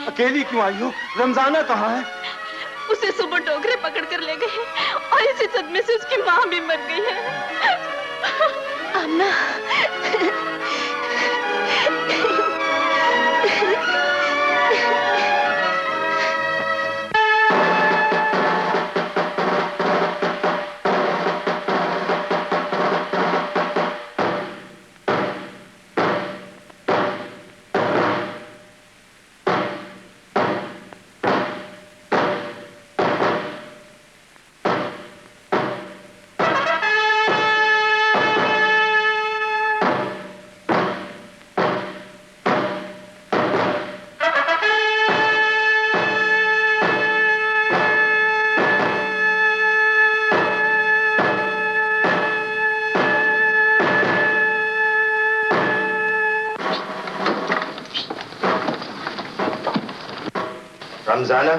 अकेली क्यों आई हो? रमजाना कहाँ है? उसे सुबह डोगरे पकड़ कर ले गए और इसी सदमे से उसकी माँ भी मर गई है। आमना रमजाना,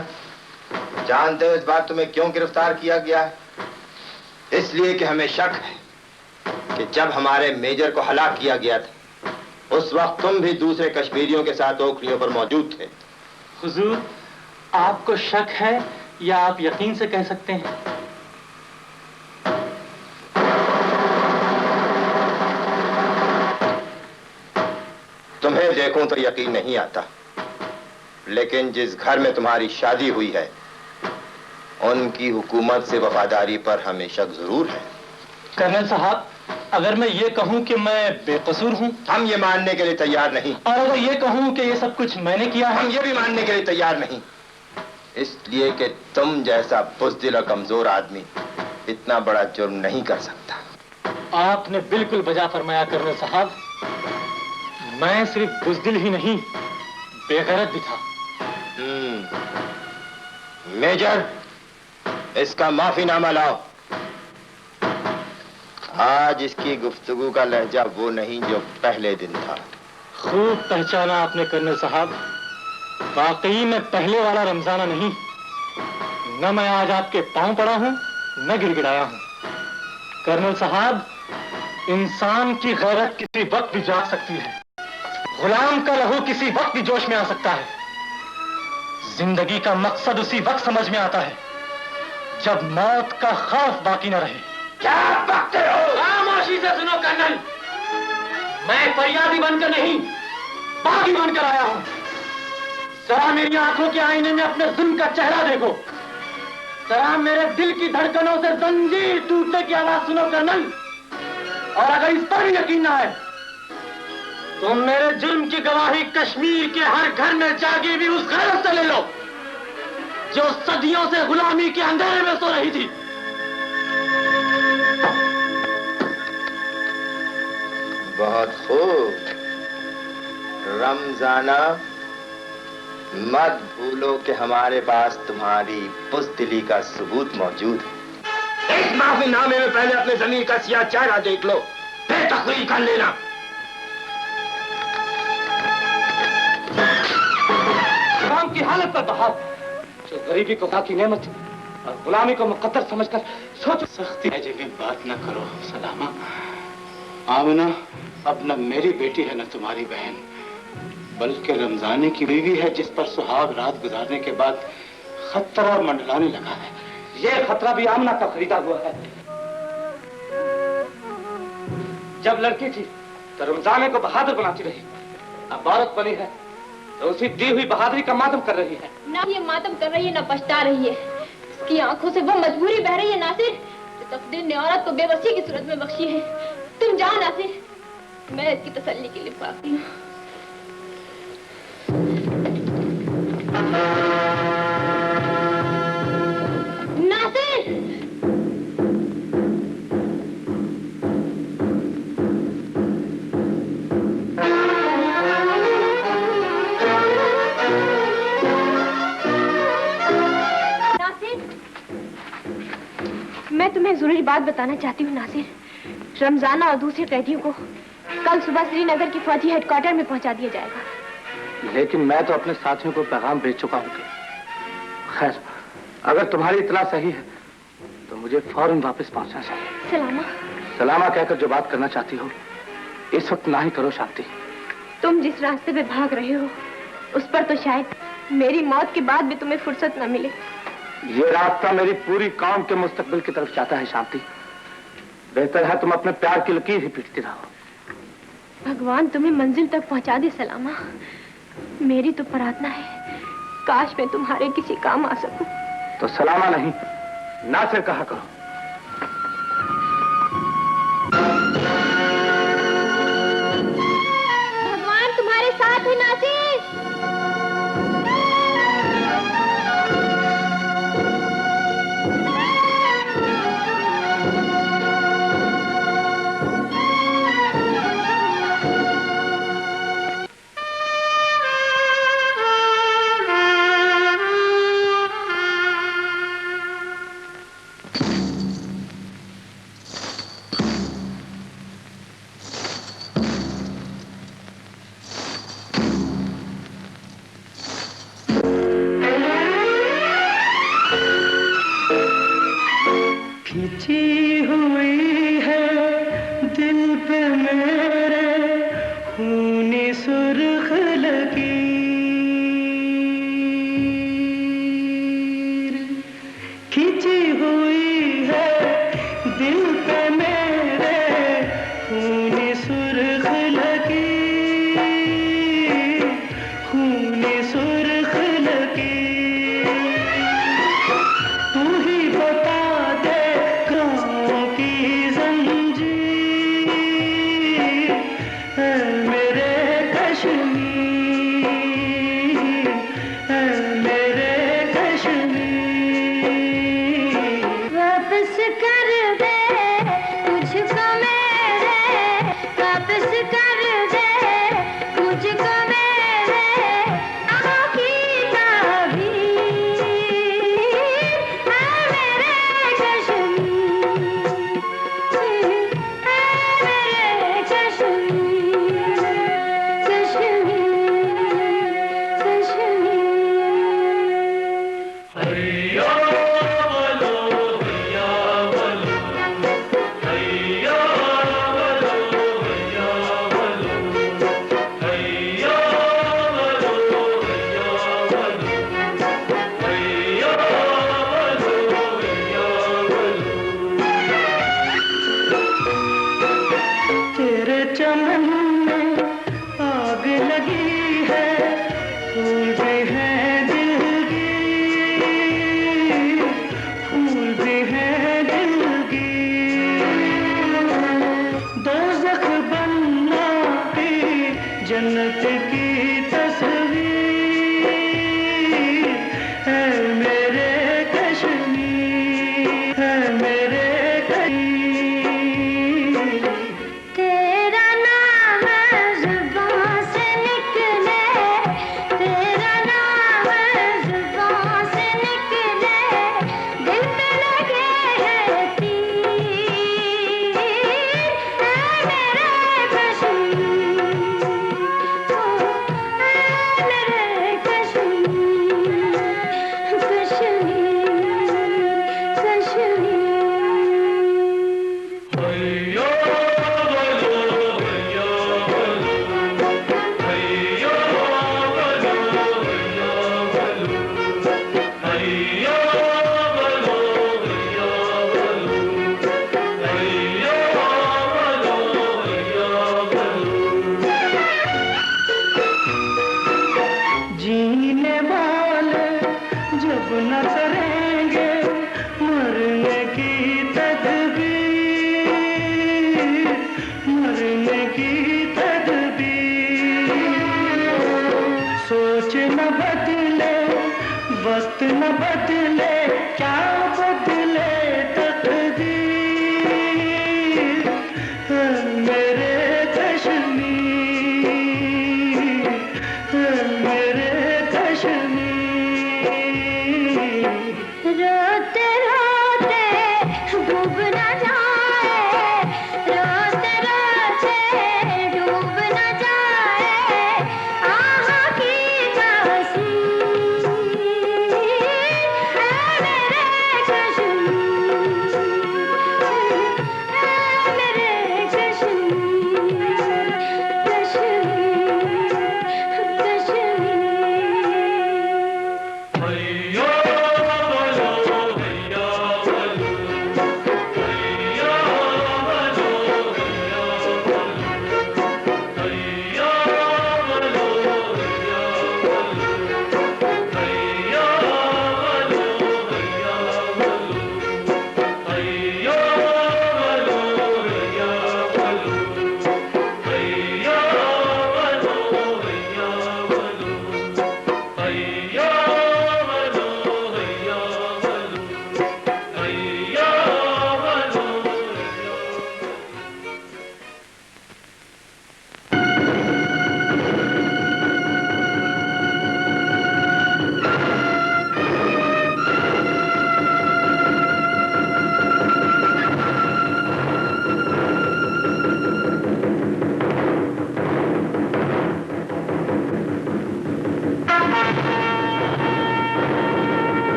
जानते हो इस बार तुम्हें क्यों गिरफ्तार किया गया है? इसलिए कि हमें शक है कि जब हमारे मेजर को हलाक किया गया था, उस वक्त तुम भी दूसरे कश्मीरियों के साथ ओखलियों पर मौजूद थे। हुजूर, आपको शक है या आप यकीन से कह सकते हैं? तुम्हें देखूं तो यकीन नहीं आता, लेकिन जिस घर में तुम्हारी शादी हुई है, उनकी हुकूमत से वफादारी पर हमें शक जरूर है। कर्नल साहब, अगर मैं ये कहूं कि मैं बेकसूर हूं? हम ये मानने के लिए तैयार नहीं। और अगर ये कहूं कि ये सब कुछ मैंने किया है? हम ये भी मानने के लिए तैयार नहीं, इसलिए कि तुम जैसा बुज़दिल और कमजोर आदमी इतना बड़ा जुर्म नहीं कर सकता। आपने बिल्कुल बजा फरमाया कर्नल साहब। मैं सिर्फ बुज़दिल ही नहीं, बेगैरत भी था। मेजर, इसका माफीनामा लाओ। आज इसकी गुफ्तगू का लहजा वो नहीं जो पहले दिन था। खूब पहचाना आपने कर्नल साहब, वाकई में पहले वाला रमजाना नहीं। न मैं आज आपके पांव पड़ा हूं, न गिड़गिड़ाया हूं। कर्नल साहब, इंसान की गैरत किसी वक्त भी जाग सकती है, गुलाम का लहू किसी वक्त भी जोश में आ सकता है। जिंदगी का मकसद उसी वक्त समझ में आता है जब मौत का खौफ बाकी न रहे। क्या बकते हो? खामोशी से सुनो कर्नल, मैं फरियादी बनकर नहीं, बागी बनकर आया हूं। जरा मेरी आंखों के आईने में अपने जुल्म का चेहरा देखो, जरा मेरे दिल की धड़कनों से जंजीर टूटने की आवाज सुनो कर्नल। और अगर इस पर भी यकीन ना है तो मेरे जुल्म की गवाही कश्मीर के हर घर में जागी भी उस गैरत से ले लो जो सदियों से गुलामी के अंधेरे में सो रही थी। बहुत खूब रमजाना, मत भूलो कि हमारे पास तुम्हारी बुज़दिली का सबूत मौजूद है। इस माफीनामे में पहले अपने जमीन का सियाह चेहरा देख लो, फिर तकरीर कर लेना। गुलाम की हालत पर बहाव, जो गरीबी को बाकी नेमत और गुलामी को मुकद्दर समझकर सोचो। सख्ती जैसी बात न करो सलामा। आमना अब न मेरी बेटी है न तुम्हारी बहन, बल्कि रमजाने की बीवी है जिस पर सुहाग रात गुजारने के बाद खतरा मंडलाने लगा है। ये खतरा भी आमना का खरीदा हुआ है। जब लड़की थी तो रमजाने को बहादुर बनाती रही, अब औरत बनी है तो उसी दी हुई बहादुरी का मातम कर रही है। ना ये मातम कर रही है ना पछता रही है, इसकी आंखों से वो मजबूरी बह रही है नासिर, जो तकदीर ने औरत को बेबसी की सूरत में बख्शी है। तुम जाओ नासिर, मैं इसकी तसल्ली के लिए पाती हूँ। नासिर! मैं तुम्हें जरूरी बात बताना चाहती हूँ नासिर। रमजाना और दूसरे कैदियों को कल सुबह श्रीनगर की फौजी हेडक्वार्टर में पहुंचा दिया जाएगा। लेकिन मैं तो अपने साथियों को पैगाम भेज चुका हूँ। खैर, अगर तुम्हारी इतला सही है तो मुझे फौरन वापस पहुंचना चाहिए। सलामा। सलामा कहकर जो बात करना चाहती हो इस वक्त ना ही करो शांति। तुम जिस रास्ते पे भाग रहे हो उस पर तो शायद मेरी मौत के बाद भी तुम्हें फुर्सत न मिले। ये रास्ता मेरी पूरी कौम के मुस्तकबिल की तरफ जाता है शांति। बेहतर है तुम अपने प्यार की लकीर ही पीटती रहो। भगवान तुम्हें मंजिल तक पहुंचा दे सलामा। मेरी तो प्रार्थना है काश मैं तुम्हारे किसी काम आ सकूं। तो सलामा नहीं नासिर कहा करो। भगवान तुम्हारे साथ है नासिर।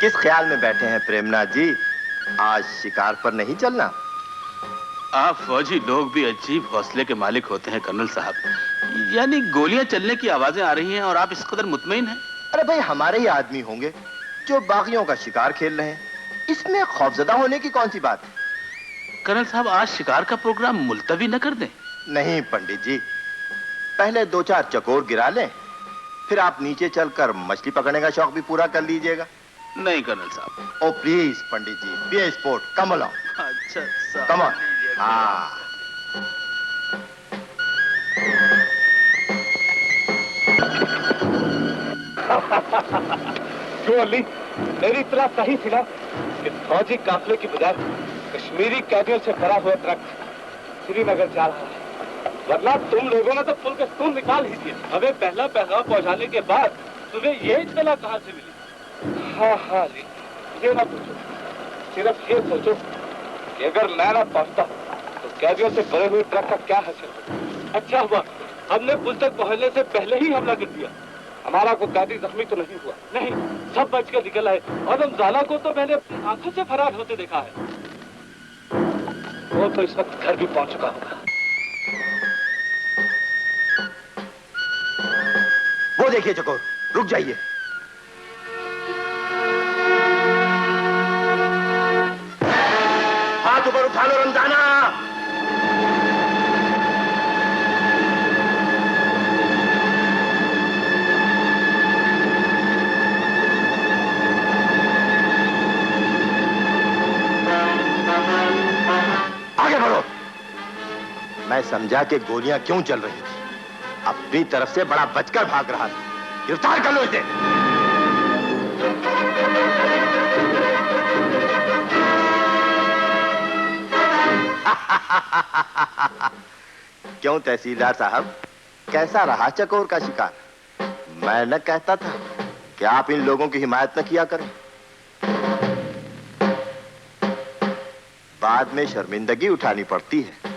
किस ख्याल में बैठे हैं प्रेमनाथ जी? आज शिकार पर नहीं चलना? आप फौजी लोग भी अजीब हौसले के मालिक होते हैं कर्नल साहब। यानी गोलियां चलने की आवाजें आ रही हैं और आप इस कदर मुतमईन हैं? अरे भाई, हमारे ही आदमी होंगे जो बागियों का शिकार खेल रहे हैं। इसमें खौफजदा होने की कौन सी बात है? कर्नल साहब, आज शिकार का प्रोग्राम मुलतवी न कर दें? नहीं पंडित जी, पहले 2-4 चकोर गिरा लें, फिर आप नीचे चलकर मछली पकड़ने का शौक भी पूरा कर लीजिएगा। नहीं कर्नल साहब। Oh please Pandit ji, be a sport, come on. अच्छा कम ऑन। हाँ, क्यों अली, मेरी इतना सही थी ना कि फौजी काफले की बजाय कश्मीरी कैदियों से भरा हुआ ट्रक श्रीनगर जा रहा है, वरना तुम लोगों ने तो पुल के स्तूप निकाल ही दिए। हमें पहला पैगाम पहुंचाने के बाद तुम्हें ये इत्तला कहां से मिली? हाँ हाँ अली, ये ना पूछो, सिर्फ ये सोचो कि अगर मैं ना पहुंचता तो कैदियों से भरे हुए ट्रक का क्या हासिल होता। अच्छा हुआ हमने पुल तक पहुंचने से पहले ही हमला कर दिया। हमारा कोई कैदी जख्मी तो नहीं हुआ? नहीं, सब बच के निकल आए और रमजाना को तो मैंने अपनी आंखों से फरार होते देखा है। वो तो इस वक्त घर भी पहुंच चुका होगा। वो देखिए चकोर, रुक जाइए। हाथ ऊपर उठा लो रमजाना। आगे बढ़ो। मैं समझा कि गोलियां क्यों चल रही थी, अपनी तरफ से बड़ा बचकर भाग रहा था। गिरफ्तार कर लो इसे। क्यों तहसीलदार साहब, कैसा रहा चकोर का शिकार? मैं न कहता था कि आप इन लोगों की हिमायत न किया करें। बाद में शर्मिंदगी उठानी पड़ती है।